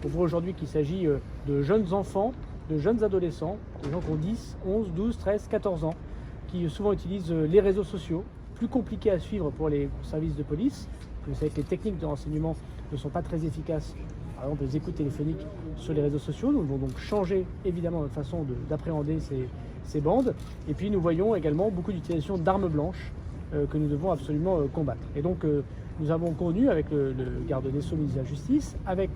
On voit aujourd'hui qu'il s'agit de jeunes enfants, de jeunes adolescents, de gens qui ont 10, 11, 12, 13, 14 ans, qui souvent utilisent les réseaux sociaux, plus compliqués à suivre pour les services de police. Vous savez que les techniques de renseignement ne sont pas très efficaces, par exemple les écoutes téléphoniques sur les réseaux sociaux. Nous devons donc changer évidemment notre façon d'appréhender ces bandes. Et puis nous voyons également beaucoup d'utilisation d'armes blanches que nous devons absolument combattre. Et donc nous avons convenu avec le garde des Sceaux, ministre de la Justice, avec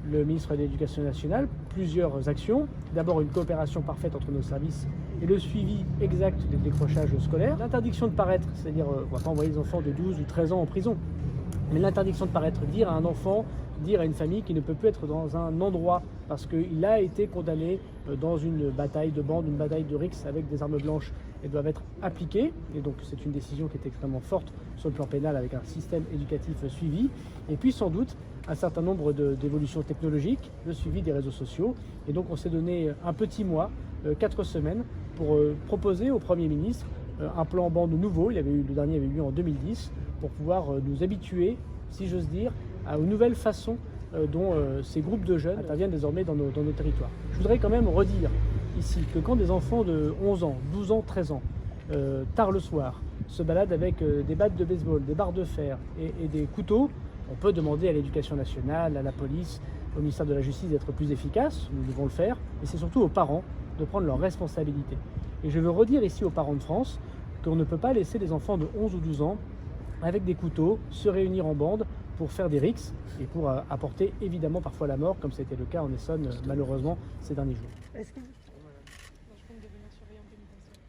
le ministre de l'Éducation nationale, plusieurs actions. D'abord une coopération parfaite entre nos services et le suivi exact des décrochages scolaires. L'interdiction de paraître, c'est-à-dire on ne va pas envoyer les enfants de 12 ou 13 ans en prison, mais l'interdiction de paraître, dire à un enfant, dire à une famille qu'il ne peut plus être dans un endroit parce qu'il a été condamné dans une bataille de bande, une bataille de rixes avec des armes blanches, elles doivent être appliquées. Et donc c'est une décision qui est extrêmement forte sur le plan pénal avec un système éducatif suivi. Et puis sans doute un certain nombre d'évolutions technologiques, le suivi des réseaux sociaux. Et donc on s'est donné un petit mois, 4 semaines, pour proposer au Premier ministre un plan bande nouveau. Le dernier avait eu lieu en 2010, pour pouvoir nous habituer, si j'ose dire, aux nouvelles façons dont ces groupes de jeunes interviennent désormais dans nos territoires. Je voudrais quand même redire ici que quand des enfants de 11 ans, 12 ans, 13 ans, tard le soir, se baladent avec des battes de baseball, des barres de fer et des couteaux, on peut demander à l'Éducation nationale, à la police, au ministère de la Justice d'être plus efficace, nous devons le faire, mais c'est surtout aux parents de prendre leurs responsabilités. Et je veux redire ici aux parents de France qu'on ne peut pas laisser des enfants de 11 ou 12 ans avec des couteaux se réunir en bande pour faire des rixes et pour apporter évidemment parfois la mort, comme c'était le cas en Essonne malheureusement ces derniers jours. Est-ce que... Je compte devenir surveillant pénitentiaire.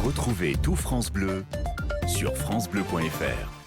Retrouvez tout France Bleu sur francebleu.fr.